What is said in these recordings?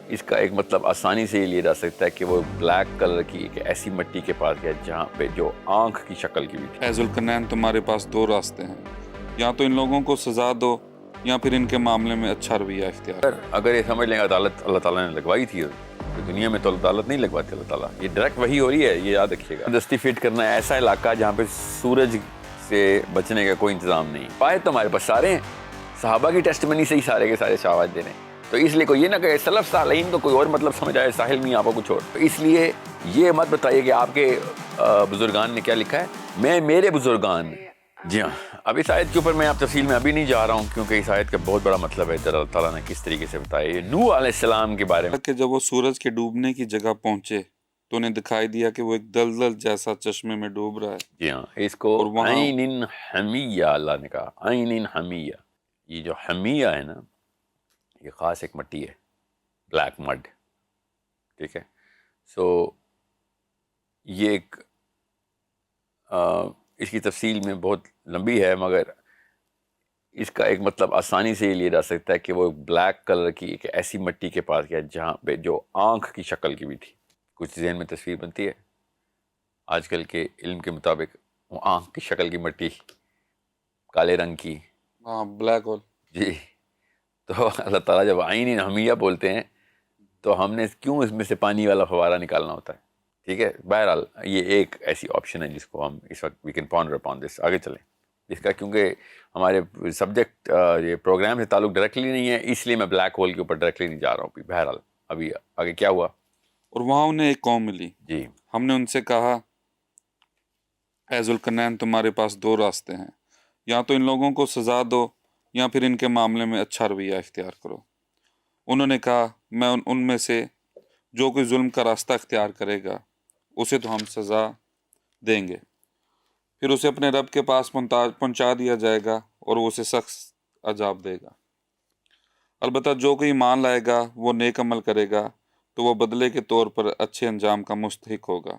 اس کا ایک مطلب آسانی سے یہ لیا جا سکتا ہے کہ وہ بلیک کلر کی ایک ایسی مٹی کے پاس گیا جہاں پہ جو آنکھ کی شکل کی بھی تھی۔ اے ذوالقرنین، تمہارے پاس دو راستے ہیں، یا تو ان لوگوں کو سزا دو یا پھر ان کے معاملے میں اچھا رویہ اختیار کرو۔ اگر یہ سمجھ لیں عدالت اللہ تعالیٰ نے لگوائی تھی تو دنیا میں تو عدالت نہیں لگواتے اللہ تعالیٰ، یہ ڈائریکٹ وہی ہو رہی ہے، یہ یاد رکھیے گا۔ دستی فٹ کرنا ہے ایسا علاقہ جہاں پہ سورج سے بچنے کا کوئی انتظام نہیں۔ پائے تو ہمارے پاس سارے ہیں، صحابہ کی ٹیسٹمنی سے ہی سارے کے سارے شواہد دے رہے ہیں، تو اس لیے کوئی یہ نہ کہے سلف صالحین کو کوئی اور مطلب سمجھ آئے، ساحل میاں آپ کو کچھ اور، تو اس لیے یہ مت بتائیے کہ آپ کے بزرگان نے کیا لکھا ہے، میں میرے بزرگان۔ جی ہاں، اب اس آیت کے اوپر میں آپ تفصیل میں ابھی نہیں جا رہا ہوں کیونکہ اس آیت کا بہت بڑا مطلب ہے اللہ تعالیٰ نے کس طریقے سے بتایا۔ یہ نوح علیہ السلام کے بارے میں کہ جب وہ سورج کے ڈوبنے کی جگہ پہنچے تو انہیں دکھائی دیا کہ وہ ایک دلدل جیسا چشمے میں ڈوب رہا ہے۔ جی ہاں، اس کو اور وہاں عین حمیہ اللہ نے کہا، عین حمیہ۔ یہ جو حمیہ ہے نا، یہ خاص ایک مٹی ہے، بلیک مڈ، ٹھیک ہے۔ سو یہ ایک اس کی تفصیل میں بہت لمبی ہے، مگر اس کا ایک مطلب آسانی سے یہ لیا جا سکتا ہے کہ وہ بلیک کلر کی ایک ایسی مٹی کے پاس گیا جہاں پہ جو آنکھ کی شکل کی بھی تھی۔ کچھ ذہن میں تصویر بنتی ہے آج کل کے علم کے مطابق، وہ آنکھ کی شکل کی مٹی، کالے رنگ کی، ہاں، بلیک ہول۔ جی۔ تو اللہ تعالیٰ جب عین حمیہ بولتے ہیں تو ہم نے کیوں اس میں سے پانی والا فوارہ نکالنا ہوتا ہے؟ ٹھیک ہے، بہرحال یہ ایک ایسی آپشن ہے جس کو ہم اس وقت we can ponder upon this, آگے چلیں اس کا، کیونکہ ہمارے سبجیکٹ یہ پروگرام سے تعلق ڈائریکٹلی نہیں ہے، اس لیے میں بلیک ہول کے اوپر ڈائریکٹلی نہیں جا رہا ہوں۔ بہرحال ابھی آگے کیا ہوا؟ اور وہاں انہیں ایک قوم ملی، جی، ہم نے ان سے کہا اے ذوالقرنین، تمہارے پاس دو راستے ہیں، یا تو ان لوگوں کو سزا دو یا پھر ان کے معاملے میں اچھا رویہ اختیار کرو۔ انہوں نے کہا میں ان میں سے جو کوئی ظلم کا راستہ اختیار کرے گا اسے تو ہم سزا دیں گے، پھر اسے اپنے رب کے پاس پہنچا دیا جائے گا اور وہ اسے سخت عذاب دے گا۔ البتہ جو کوئی ایمان لائے گا، وہ نیک عمل کرے گا تو وہ بدلے کے طور پر اچھے انجام کا مستحق ہوگا،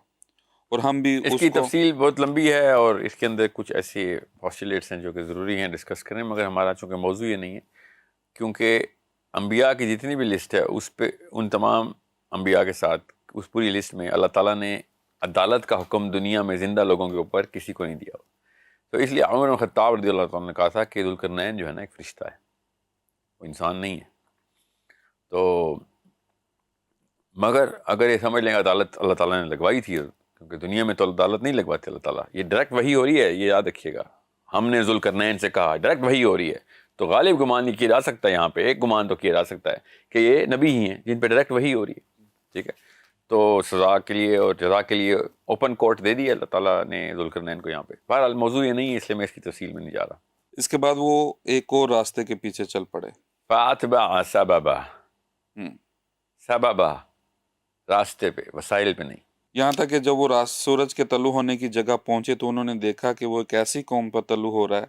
اور ہم بھی اس اس کی کو تفصیل بہت لمبی ہے اور اس کے اندر کچھ ایسی پوسٹولیٹس ہیں جو کہ ضروری ہیں ڈسکس کریں، مگر ہمارا چونکہ موضوع یہ نہیں ہے، کیونکہ انبیاء کی جتنی بھی لسٹ ہے اس پہ ان تمام انبیاء کے ساتھ اس پوری لسٹ میں اللہ تعالیٰ نے عدالت کا حکم دنیا میں زندہ لوگوں کے اوپر کسی کو نہیں دیا۔ تو اس لیے عمر بن خطاب رضی اللہ تعالیٰ نے کہا تھا کہ ذوالقرنین جو ہے نا ایک فرشتہ ہے، وہ انسان نہیں ہے۔ تو مگر اگر یہ سمجھ لیں عدالت اللہ تعالیٰ نے لگوائی تھی، کیونکہ دنیا میں تو عدالت نہیں لگواتے اللہ تعالیٰ، یہ ڈائریکٹ وہی ہو رہی ہے، یہ یاد رکھیے گا۔ ہم نے ذوالقرنین سے کہا، ڈائریکٹ وہی ہو رہی ہے، تو غالب گمان نہیں کیا جا سکتا، یہاں پہ ایک گمان تو کیا جا سکتا ہے کہ یہ نبی ہی ہیں جن پہ ڈائریکٹ وہی ہو رہی ہے، ٹھیک ہے۔ تو سزا کے لیے اور جزا کے لیے اوپن کورٹ دے دی اللہ تعالیٰ نے ذوالقرنین کو یہاں پہ۔ بہرحال موضوع یہ نہیں ہے، اس لیے میں اس کی تفصیل میں نہیں جا رہا۔ اس کے بعد وہ ایک اور راستے کے پیچھے چل پڑے۔ فَأَتْبَعَ سَبَبًا، ہم۔ سببا، راستے پہ، وسائل پہ نہیں۔ یہاں تک کہ جب وہ سورج کے طلوع ہونے کی جگہ پہنچے تو انہوں نے دیکھا کہ وہ ایک ایسی قوم پر طلوع ہو رہا ہے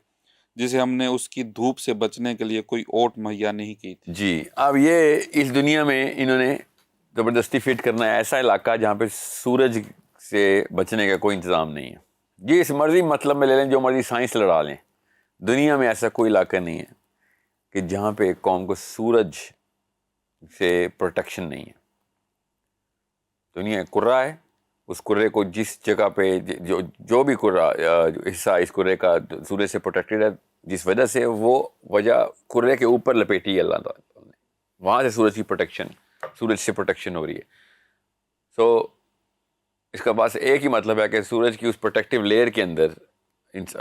جسے ہم نے اس کی دھوپ سے بچنے کے لیے کوئی اوٹ مہیا نہیں کی تھی۔ جی، اب یہ اس دنیا میں انہوں نے زبردستی فٹ کرنا ہے ایسا علاقہ جہاں پہ سورج سے بچنے کا کوئی انتظام نہیں ہے۔ جی، اس مرضی مطلب میں لے لیں، جو مرضی سائنس لڑا لیں، دنیا میں ایسا کوئی علاقہ نہیں ہے کہ جہاں پہ ایک قوم کو سورج سے پروٹیکشن نہیں ہے۔ دنیا ایک کرہ ہے، اس کرے کو جس جگہ پہ جو بھی حصہ اس کرے کا سورج سے پروٹیکٹڈ ہے، جس وجہ سے وہ وجہ کرے کے اوپر لپیٹی ہے اللہ تعالیٰ نے، وہاں سے سورج سے پروٹیکشن ہو رہی ہے۔ سو اس کا بس ایک ہی مطلب ہے کہ سورج کی اس پروٹیکٹیو لیئر کے اندر،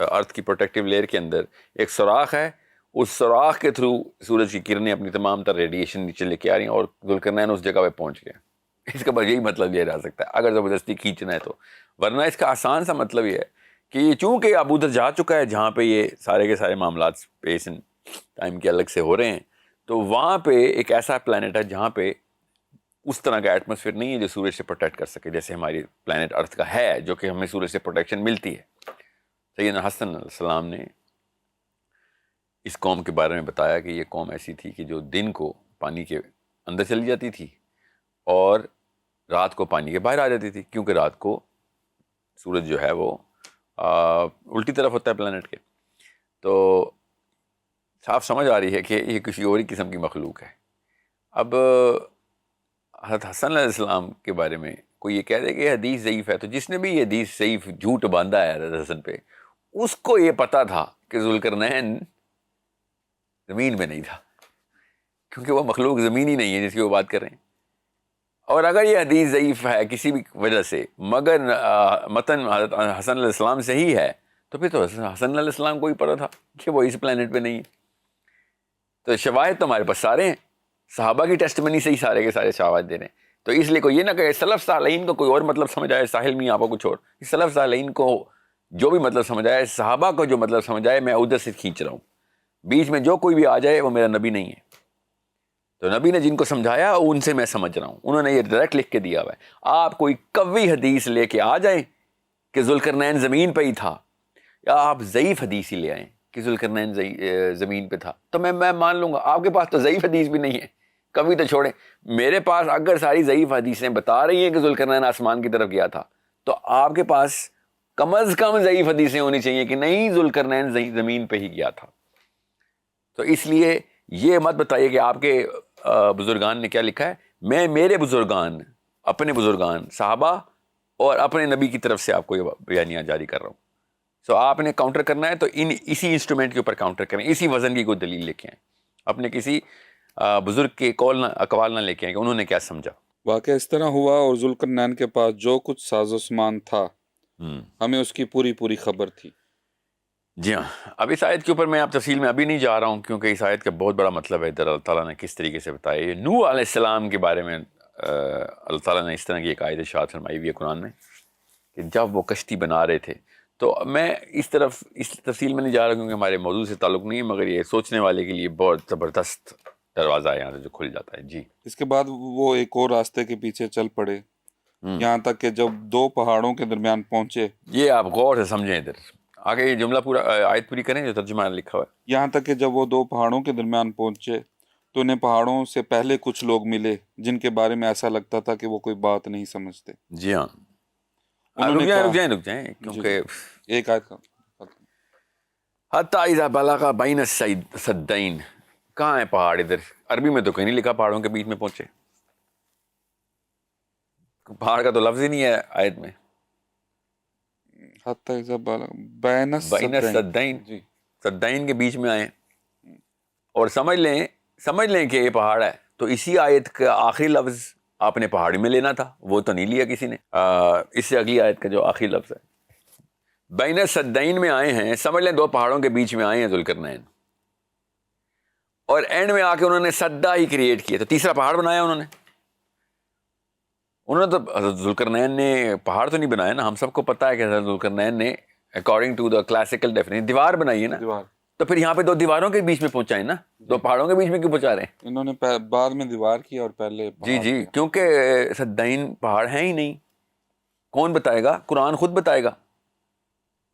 ارتھ کی پروٹیکٹیو لیئر کے اندر ایک سوراخ ہے، اس سوراخ کے تھرو سورج کی کرنیں اپنی تمام تر ریڈیشن نیچے لے کے آ رہی ہیں اور ذوالقرنین اس جگہ پہ پہنچ گئے۔ اس کا بس یہی مطلب لیا جا سکتا ہے اگر زبردستی کھینچنا ہے تو، ورنہ اس کا آسان سا مطلب یہ ہے کہ یہ چونکہ اب ادھر جا چکا ہے جہاں پہ یہ سارے کے سارے معاملات اسپیس اینڈ ٹائم کے الگ سے ہو رہے ہیں، تو وہاں پہ ایک ایسا پلانٹ ہے جہاں پہ اس طرح کا ایٹماسفیئر نہیں ہے جو سورج سے پروٹیکٹ کر سکے، جیسے ہماری پلانٹ ارتھ کا ہے، جو کہ ہمیں سورج سے پروٹیکشن ملتی ہے۔ سیدنا حسن علیہ السلام نے اس قوم کے بارے میں بتایا کہ یہ قوم ایسی تھی کہ جو دن کو پانی کے اندر چلی جاتی تھی اور رات کو پانی کے باہر آ جاتی تھی، کیونکہ رات کو سورج جو ہے وہ الٹی طرف ہوتا ہے پلانٹ کے۔ تو صاف سمجھ آ رہی ہے کہ یہ کسی اور ہی قسم کی مخلوق ہے۔ اب حضرت حسن علیہ السلام کے بارے میں کوئی یہ کہہ دے کہ یہ حدیث ضعیف ہے، تو جس نے بھی یہ حدیث ضعیف جھوٹ باندھا ہے حضرت حسن پہ، اس کو یہ پتا تھا کہ ذوالقرنین زمین میں نہیں تھا، کیونکہ وہ مخلوق زمینی نہیں ہے جس کی وہ بات کر رہے ہیں. اور اگر یہ حدیث ضعیف ہے کسی بھی وجہ سے، مگر متن حضرت حسن علیہ السلام سے ہی ہے، تو پھر تو حسن علیہ السلام کو ہی پتا تھا کہ وہ اس پلانٹ پہ نہیں ہے. تو شواہد تو ہمارے پاس سارے ہیں، صحابہ کی ٹیسٹمنی سے ہی سارے کے سارے شواہد دے رہے ہیں. تو اس لیے کوئی یہ نہ کہے سلف صالحین کو کوئی اور مطلب سمجھ آئے، ساحل میاں آپ کو کچھ اور. سلف صالحین کو جو بھی مطلب سمجھ آئے، صحابہ کو جو مطلب سمجھ آئے، میں ادھر سے کھینچ رہا ہوں. بیچ میں جو کوئی بھی آ جائے وہ میرا نبی نہیں ہے. تو نبی نے جن کو سمجھایا ان سے میں سمجھ رہا ہوں، انہوں نے یہ ڈائریکٹ لکھ کے دیا ہوا ہے. آپ کوئی قوی حدیث لے کے آ جائیں کہ ذوالقرنین زمین پہ ہی تھا، یا آپ ضعیف حدیث ہی لے آئیں کہ ذوالقرنین زمین پہ تھا، تو میں مان لوں گا. آپ کے پاس تو ضعیف حدیث بھی نہیں ہے، کبھی تو چھوڑیں. میرے پاس اگر ساری ضعیف حدیثیں بتا رہی ہیں کہ ذوالقرنین آسمان کی طرف گیا تھا، تو آپ کے پاس کم از کم ضعیف حدیثیں ہونی چاہیے کہ نہیں ذوالقرنین زمین پہ ہی گیا تھا. تو اس لیے یہ مت بتائیے کہ آپ کے بزرگان نے کیا لکھا ہے. میں میرے بزرگان، اپنے بزرگان صحابہ اور اپنے نبی کی طرف سے آپ کو یہ بیانیہ جاری کر رہا ہوں. سو آپ نے کاؤنٹر کرنا ہے تو اسی انسٹرومنٹ کے اوپر کاؤنٹر کریں، اسی وزن کی کوئی دلیل لے کے آئیں، اپنے کسی بزرگ کے اقوال نہ لے کے آئیں کہ انہوں نے کیا سمجھا. واقعہ اس طرح ہوا اور ذوالقرنین کے پاس جو کچھ ساز و سامان تھا ہمیں اس کی پوری خبر تھی. جی ہاں. اب اس آیت کے اوپر میں آپ تفصیل میں ابھی نہیں جا رہا ہوں، کیونکہ اس آیت کا بہت بڑا مطلب ہے. اللہ تعالیٰ نے کس طریقے سے بتایا. یہ نوح علیہ السلام کے بارے میں اللہ تعالیٰ نے اس طرح کی ایک آیت ارشاد فرمائی ہوئی ہے قرآن میں کہ جب وہ کشتی بنا رہے تھے. تو میں اس تفصیل میں نہیں جا رہا کیونکہ ہمارے موضوع سے تعلق نہیں ہے، مگر یہ سوچنے والے کے لیے بہت زبردست دروازہ ہے یہاں سے جو کھل جاتا ہے. جی. اس کے بعد وہ ایک اور راستے کے پیچھے چل پڑے، یہاں تک کہ جب دو پہاڑوں کے درمیان پہنچے. یہ آپ غور سے سمجھیں، ادھر آگے یہ جملہ پورا آیت پوری کریں جو ترجمہ لکھا ہوا ہے. یہاں تک کہ جب وہ دو پہاڑوں کے درمیان پہنچے تو انہیں پہاڑوں سے پہلے کچھ لوگ ملے جن کے بارے میں ایسا لگتا تھا کہ وہ کوئی بات نہیں سمجھتے. جی ہاں. رک جائیں کیونکہ ایک آیت کا حتی اذا بلغ بین السدین، کہاں ہے پہاڑ؟ ادھر عربی میں تو کہیں نہیں لکھا پہاڑوں کے بیچ میں پہنچے. پہاڑ کا تو لفظ ہی نہیں ہے آیت میں. حتی اذا بلغ بین السدین، سدین کے بیچ میں آئے اور سمجھ لیں کہ یہ پہاڑ ہے. تو اسی آیت کا آخری لفظ آپ نے پہاڑی میں لینا تھا، وہ تو نہیں لیا کسی نے. اس سے اگلی آیت کا جو آخری لفظ ہے بین السدین میں آئے ہیں، سمجھ لیں دو پہاڑوں کے بیچ میں آئے ہیں ذوالقرنین، اور اینڈ میں آ کے انہوں نے سدا ہی کریٹ کیا. تو تیسرا پہاڑ بنایا انہوں نے تو حضرت ذوالقرنین نے پہاڑ تو نہیں بنایا نا. ہم سب کو پتہ ہے کہ حضرت ذوالقرنین نے according to the classical definition دیوار بنائی ہے نا. تو پھر یہاں پہ دو دیواروں کے بیچ میں پہنچائے نا، دو پہاڑوں کے بیچ میں کیوں پہنچا رہے ہیں؟ انہوں نے بعد میں دیوار کیا اور پہلے جی کیونکہ سدین پہاڑ ہیں ہی نہیں. کون بتائے گا؟ قرآن خود بتائے گا،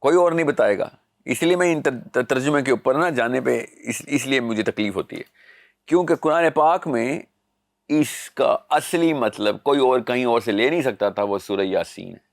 کوئی اور نہیں بتائے گا. اس لیے میں ان ترجمے کے اوپر نہ جانے پہ اس لیے مجھے تکلیف ہوتی ہے، کیونکہ قرآن پاک میں اس کا اصلی مطلب کوئی اور کہیں اور سے لے نہیں سکتا تھا. وہ سورہ یاسین ہے.